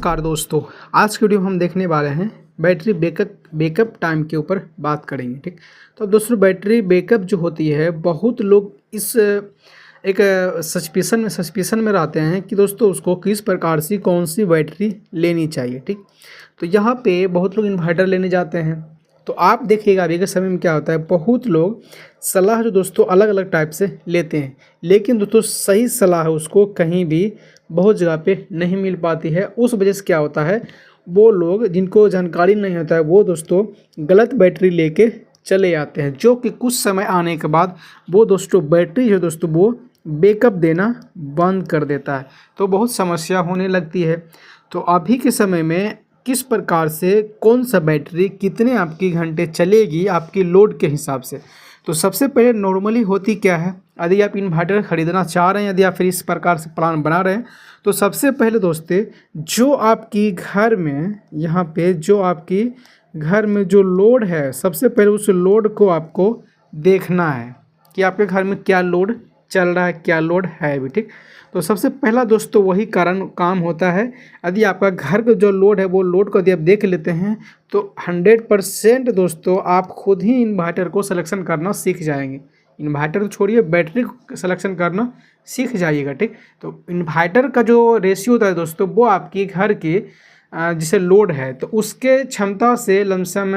नमस्कार दोस्तों। आज की वीडियो में हम देखने वाले हैं बैटरी बैकअप टाइम के ऊपर बात करेंगे। ठीक, तो अब दोस्तों बैटरी बैकअप जो होती है, बहुत लोग इस एक सस्पिशन में रहते हैं कि दोस्तों उसको किस प्रकार से कौन सी बैटरी लेनी चाहिए। ठीक, तो यहाँ पे बहुत लोग इन्वर्टर लेने जाते हैं। तो आप देखिएगा अभी के समय में क्या होता है, बहुत लोग सलाह जो दोस्तों अलग अलग टाइप से लेते हैं, लेकिन दोस्तों सही सलाह उसको कहीं भी बहुत जगह पे नहीं मिल पाती है। उस वजह से क्या होता है, वो लोग जिनको जानकारी नहीं होता है वो दोस्तों गलत बैटरी लेके चले आते हैं, जो कि कुछ समय आने के बाद वो दोस्तों बैटरी जो दोस्तों वो बैकअप देना बंद कर देता है, तो बहुत समस्या होने लगती है। तो अभी के समय में किस प्रकार से कौन सा बैटरी कितने आपकी घंटे चलेगी आपकी लोड के हिसाब से, तो सबसे पहले नॉर्मली होती क्या है, यदि आप इन्वर्टर ख़रीदना चाह रहे हैं, यदि आप फिर इस प्रकार से प्लान बना रहे हैं, तो सबसे पहले दोस्तों जो आपकी घर में यहाँ पे जो आपकी घर में जो लोड है, सबसे पहले उस लोड को आपको देखना है कि आपके घर में क्या लोड चल रहा है, क्या लोड है अभी। ठीक, तो सबसे पहला दोस्तों वही काम होता है। यदि आपका घर का जो लोड है वो लोड को यदि आप देख लेते हैं तो 100% दोस्तों आप खुद ही इन्वर्टर को सिलेक्शन करना सीख जाएंगे। इन्वर्टर तो छोड़िए, बैटरी को सिलेक्शन करना सीख जाइएगा। ठीक, तो इन्वर्टर का जो रेशियो होता है दोस्तों वो आपकी घर की जिसे लोड है तो उसके क्षमता से लमसम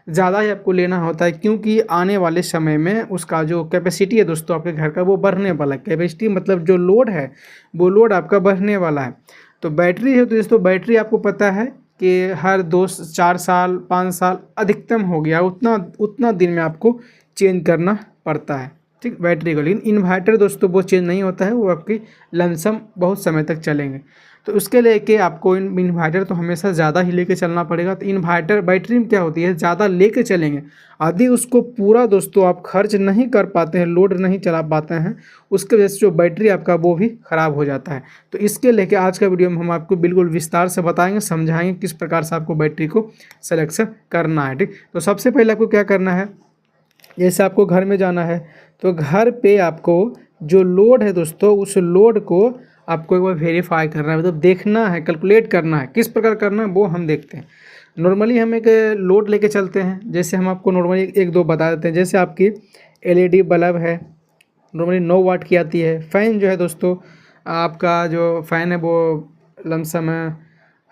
ज़्यादा ही आपको लेना होता है, क्योंकि आने वाले समय में उसका जो कैपेसिटी है दोस्तों आपके घर का वो बढ़ने वाला है। कैपेसिटी मतलब जो लोड है वो लोड आपका बढ़ने वाला है। तो बैटरी है तो दोस्तों बैटरी आपको पता है कि हर 4 साल 5 साल अधिकतम हो गया उतना दिन में आपको चेंज करना पड़ता है। ठीक, बैटरी को। लेकिन इन्वर्टर दोस्तों वो चेंज नहीं होता है, वो आपकी लमसम बहुत समय तक चलेंगे। तो उसके लेके आपको इन्वर्टर तो हमेशा ज़्यादा ही लेके चलना पड़ेगा। तो इन्वर्टर बैटरी में क्या होती है, ज़्यादा लेके चलेंगे, यदि उसको पूरा दोस्तों आप खर्च नहीं कर पाते हैं, लोड नहीं चला पाते हैं, उसके वजह से जो बैटरी आपका वो भी ख़राब हो जाता है। तो इसके लेके आज का वीडियो में हम आपको बिल्कुल विस्तार से बताएंगे, समझाएंगे किस प्रकार से आपको बैटरी को सिलेक्शन करना है। ठीक, तो सबसे पहले आपको क्या करना है, जैसे आपको घर में जाना है तो घर पे आपको जो लोड है दोस्तों उस लोड को आपको एक बार वेरीफाई करना है, मतलब देखना है, कैलकुलेट करना है। किस प्रकार करना है वो हम देखते हैं। नॉर्मली हम एक लोड लेके चलते हैं, जैसे हम आपको नॉर्मली एक दो बता देते हैं। जैसे आपकी LED बल्ब है, नॉर्मली 9 वाट की आती है। फ़ैन जो है दोस्तों आपका जो फ़ैन है वो लमसम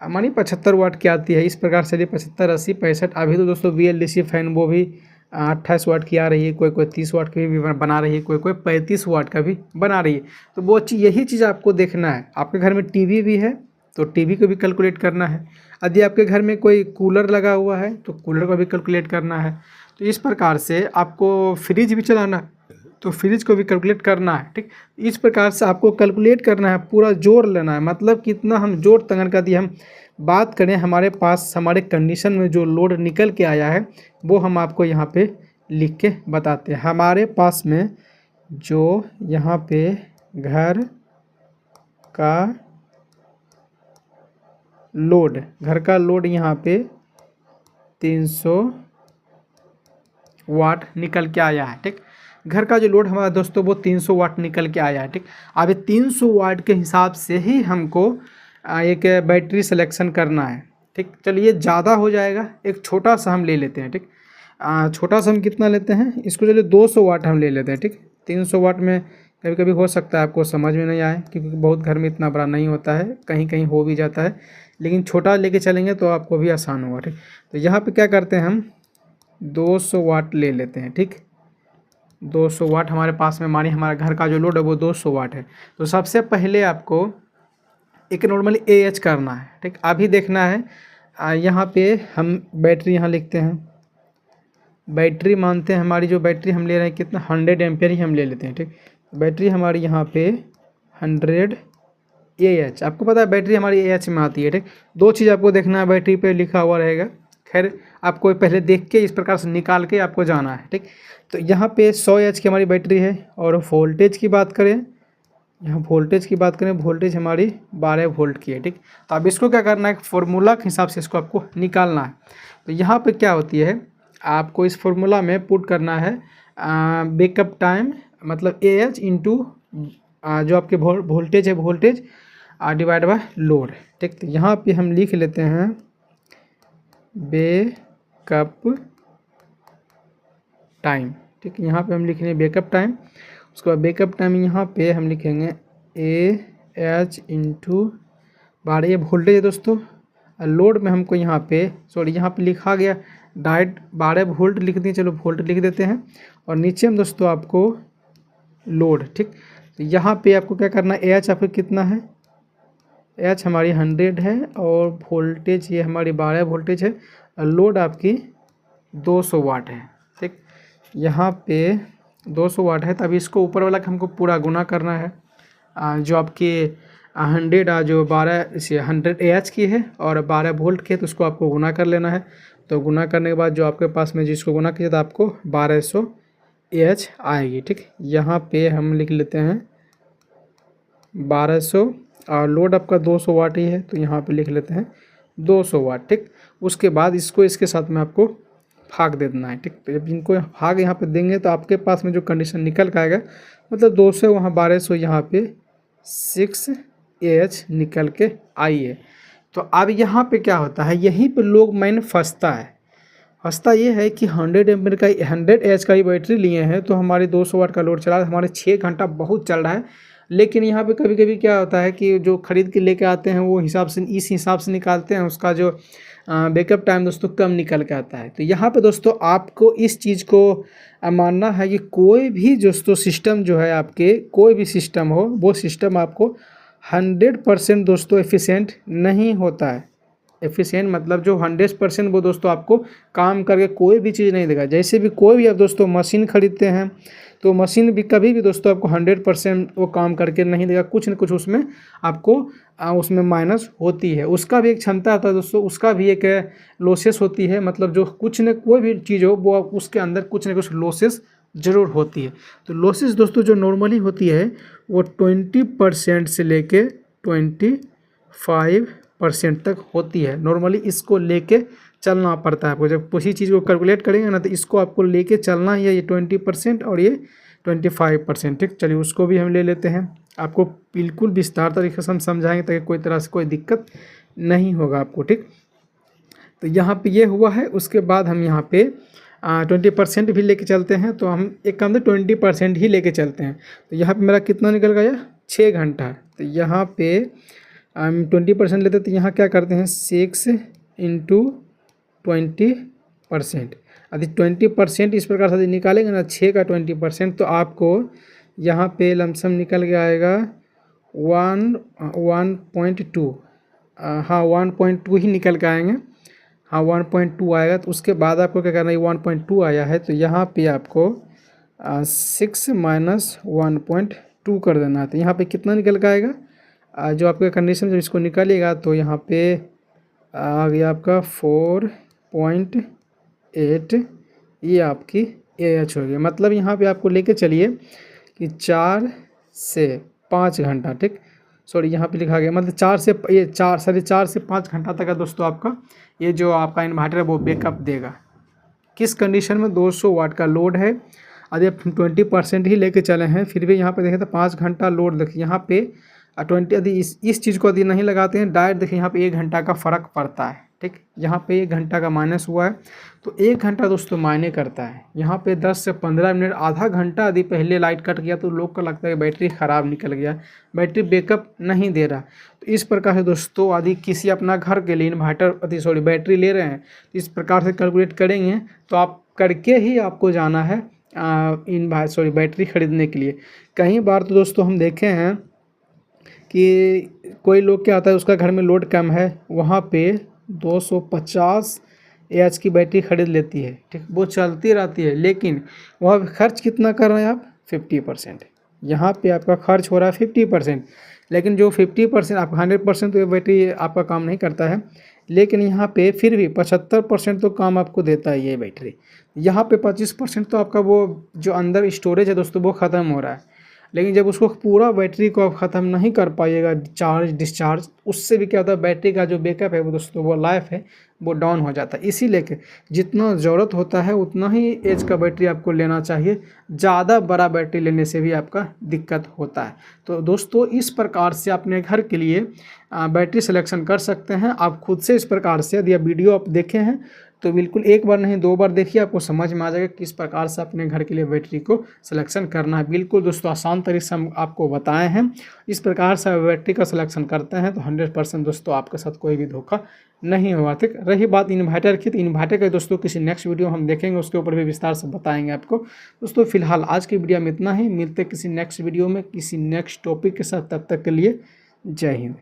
मानी 75 वाट की आती है। इस प्रकार से 75 80 65 अभी तो दोस्तों VLDC फ़ैन वो भी 28 वाट की आ रही है, कोई 30 वाट की भी बना रही है, कोई 35 वाट का भी बना रही है। तो वो यही चीज़ आपको देखना है। आपके घर में टीवी भी है तो टीवी को भी कैलकुलेट करना है। यदि आपके घर में कोई कूलर लगा हुआ है तो कूलर को भी कैलकुलेट करना है। तो इस प्रकार से आपको फ्रिज भी चलाना है तो फ्रिज को भी कैलकुलेट करना है। ठीक, इस प्रकार से आपको कैलकुलेट करना है, पूरा जोड़ लेना है, मतलब कितना हम जोड़ तंगन का दिया। हम बात करें हमारे पास हमारे कंडीशन में जो लोड निकल के आया है वो हम आपको यहाँ पे लिख के बताते हैं। हमारे पास में जो यहाँ पे घर का लोड यहाँ पे 300 वाट निकल के आया है। ठीक, घर का जो लोड हमारा दोस्तों वो 300 वाट निकल के आया है। ठीक, अब 300 वाट के हिसाब से ही हमको एक बैटरी सिलेक्शन करना है। ठीक, चलिए ज़्यादा हो जाएगा, एक छोटा सा हम ले लेते हैं। ठीक, छोटा सा हम कितना लेते हैं, इसको चलिए 200 वाट हम ले लेते हैं। ठीक, 300 वाट में कभी कभी हो सकता है आपको समझ में नहीं आए, क्योंकि बहुत घर में इतना बड़ा नहीं होता है, कहीं कहीं हो भी जाता है, लेकिन छोटा लेके चलेंगे तो आपको भी आसान होगा। ठीक, तो यहाँ पे क्या करते हैं, हम 200 वाट ले लेते हैं। ठीक, 200 वाट हमारे पास में, मानिए हमारा घर का जो लोड है वो 200 वाट है। तो सबसे पहले आपको एक नॉर्मली AH करना है। ठीक, अभी देखना है यहाँ पे हम बैटरी यहाँ लिखते हैं, बैटरी मानते हैं हमारी जो बैटरी हम ले रहे हैं कितना 100 एम्पियर ही हम ले लेते हैं। ठीक, बैटरी हमारी यहाँ पे 100 AH, आपको पता है बैटरी हमारी AH में आती है। ठीक, दो चीज़ आपको देखना है, बैटरी पे लिखा हुआ रहेगा, खैर आपको पहले देख के इस प्रकार से निकाल के आपको जाना है। ठीक, तो यहाँ पे 100 AH की हमारी बैटरी है। और वोल्टेज की बात करें, यहाँ वोल्टेज की बात करें, वोल्टेज हमारी 12 वोल्ट की है। ठीक, तो अब इसको क्या करना है, एक फार्मूला के हिसाब से इसको आपको निकालना है। तो यहाँ पे क्या होती है, आपको इस फार्मूला में पुट करना है बैकअप टाइम मतलब AH इंटू जो आपके वोल्टेज है, वोल्टेज डिवाइड बाय लोड। ठीक, तो यहाँ पे हम लिख लेते हैं बैकअप टाइम। ठीक, यहाँ पे हम लिखेंगे बैकअप टाइम। उसके बाद बैकअप टाइम यहाँ पे हम लिखेंगे AH इंटू 12, ये वोल्टेज है दोस्तों। लोड में हमको यहाँ पे यहाँ पे लिखा गया डायरेक्ट 12 वोल्ट लिख दिए, चलो वोल्ट लिख देते हैं। और नीचे हम दोस्तों आपको लोड। ठीक, तो यहाँ पे आपको क्या करना है, AH आपको कितना है, AH हमारी 100 है और वोल्टेज ये हमारी 12 वोल्टेज है। लोड आपकी 200 वाट है। ठीक, यहाँ पे 200 वाट है, तभी इसको ऊपर वाला हमको पूरा गुना करना है। जो आपकी 100 जो 12 इसे 100 AH की है और 12 वोल्ट की है, तो उसको आपको गुना कर लेना है। तो गुना करने के बाद जो आपके पास में जिसको गुना कीजिए तो आपको 1200 AH आएगी। ठीक, यहाँ पे हम लिख लेते हैं 1200 और लोड आपका 200 वाट ही है, तो यहाँ पे लिख लेते हैं 200 वाट। ठीक, उसके बाद इसको इसके साथ में आपको भाग दे देना है। ठीक, तो जब इनको भाग यहाँ पे देंगे तो आपके पास में जो कंडीशन निकल के आएगा, मतलब 200 वहाँ 1200 यहाँ पे 6 AH निकल के आई है। तो अब यहाँ पे क्या होता है, यहीं पे लोग मैंने फंसता ये है कि 100 एम्पीयर का 100 AH का ही बैटरी लिए हैं, तो हमारे 200 वाट का लोड चला, हमारे 6 घंटा बहुत चल रहा है। लेकिन यहाँ पे कभी कभी क्या होता है कि जो ख़रीद के लेके आते हैं वो इस हिसाब से निकालते हैं, उसका जो बैकअप टाइम दोस्तों कम निकल के आता है। तो यहाँ पे दोस्तों आपको इस चीज़ को मानना है कि कोई भी दोस्तों सिस्टम जो है, आपके कोई भी सिस्टम हो, वो सिस्टम आपको 100% दोस्तों एफिशिएंट नहीं होता है। एफिशिएंट मतलब जो 100% वो दोस्तों आपको काम करके कोई भी चीज़ नहीं देगा। जैसे भी कोई भी आप दोस्तों मशीन खरीदते हैं, तो मशीन भी कभी भी दोस्तों आपको 100% वो काम करके नहीं देगा, कुछ न कुछ उसमें आपको उसमें माइनस होती है। उसका भी एक क्षमता आता है दोस्तों, उसका भी एक लॉसेस होती है, मतलब जो कुछ न कोई भी चीज़ हो वो उसके अंदर कुछ न कुछ लॉसेस ज़रूर होती है। तो लॉसेस दोस्तों जो नॉर्मली होती है वो 20% से लेके 25% तक होती है। नॉर्मली इसको लेके चलना पड़ता है आपको। जब किसी चीज़ को कैलकुलेट करेंगे ना, तो इसको आपको लेके चलना ही है, ये 20% और ये 25%। ठीक, चलिए उसको भी हम ले लेते हैं। आपको बिल्कुल विस्तार तरीके से हम समझाएंगे ताकि कोई तरह से कोई दिक्कत नहीं होगा आपको। ठीक, तो यहाँ पे ये हुआ है। उसके बाद हम यहाँ पे 20% भी लेके चलते हैं, तो हम एक काम 20% ही लेके चलते हैं। तो यहाँ पे मेरा कितना निकल गया, 6 घंटा। तो यहाँ पे हम 20% लेते हैं, तो यहाँ क्या करते हैं 6 इंटू 20%। यदि 20% इस प्रकार से निकालेंगे ना, 6 का 20%, तो आपको यहाँ पे लमसम निकल के आएगा 1.2। हाँ 1.2 ही निकल के आएंगे। हाँ 1.2 आएगा। तो उसके बाद आपको क्या करना है, 1.2 आया है तो यहाँ पे आपको 6 माइनस 1.2 कर देना है। तो यहाँ पे कितना निकल के आएगा, जो आपका कंडीशन जब इसको निकालिएगा तो यहाँ पे आ गया आपका 4.8, ये आपकी AH हो गया। मतलब यहाँ पे आपको लेके चलिए कि 4 से 5 घंटा। ठीक, सॉरी यहाँ पे लिखा गया, मतलब 4 से 5 घंटा तक का दोस्तों आपका ये जो आपका इन्वर्टर है वो बैकअप देगा। किस कंडीशन में, 200 वाट का लोड है, यदि आप 20% ही लेके चले हैं, फिर भी यहाँ पे देखें तो 5 घंटा लोड। देखिए यहाँ पे 20, यदि इस चीज़ को यदि नहीं लगाते हैं डायरेक्ट, देखिए यहाँ पे 1 घंटा का फ़र्क पड़ता है। ठीक, यहाँ पे 1 घंटा का माइनस हुआ है, तो 1 घंटा दोस्तों मायने करता है। यहाँ पे 10 से 15 मिनट, आधा घंटा यदि पहले लाइट कट गया तो लोग को लगता है कि बैटरी ख़राब निकल गया, बैटरी बैकअप नहीं दे रहा। तो इस प्रकार से दोस्तों यदि किसी अपना घर के लिए इन्वर्टर बैटरी ले रहे हैं, तो इस प्रकार से कैलकुलेट करेंगे तो आप करके ही आपको जाना है बैटरी ख़रीदने के लिए। कई बार तो दोस्तों हम देखे हैं कि कोई लोग क्या होता है, उसका घर में लोड कम है, वहाँ पे 250 AH की बैटरी ख़रीद लेती है। ठीक, वो चलती रहती है, लेकिन वहाँ खर्च कितना कर रहे हैं आप, 50%। यहाँ पे आपका खर्च हो रहा है 50%, लेकिन जो 50% आप 100% तो ये बैटरी आपका काम नहीं करता है, लेकिन यहाँ पे फिर भी 75% तो काम आपको देता है ये बैटरी। यहाँ पे 25% तो आपका वो जो अंदर स्टोरेज है दोस्तों वो ख़त्म हो रहा है। लेकिन जब उसको पूरा बैटरी को आप ख़त्म नहीं कर पाइएगा चार्ज डिस्चार्ज, उससे भी क्या होता है बैटरी का जो बैकअप है वो दोस्तों वो लाइफ है वो डाउन हो जाता है। इसी लेके जितना ज़रूरत होता है उतना ही एज का बैटरी आपको लेना चाहिए, ज़्यादा बड़ा बैटरी लेने से भी आपका दिक्कत होता है। तो दोस्तों इस प्रकार से अपने घर के लिए बैटरी सिलेक्शन कर सकते हैं आप खुद से। इस प्रकार से यदि आप वीडियो आप देखे हैं तो बिल्कुल एक बार नहीं 2 बार देखिए, आपको समझ में आ जाएगा किस प्रकार से अपने घर के लिए बैटरी को सिलेक्शन करना है। बिल्कुल दोस्तों आसान तरीके से हम आपको बताए हैं। इस प्रकार से आप बैटरी का सिलेक्शन करते हैं तो 100% दोस्तों आपके साथ कोई भी धोखा नहीं हुआ। ठीक, रही बात इन्वर्टर की, तो इन्वर्टर का दोस्तों किसी नेक्स्ट वीडियो हम देखेंगे, उसके ऊपर भी विस्तार से बताएंगे आपको। दोस्तों फिलहाल आज की वीडियो में इतना ही, मिलते किसी नेक्स्ट वीडियो में किसी नेक्स्ट टॉपिक के साथ, तब तक के लिए जय हिंद।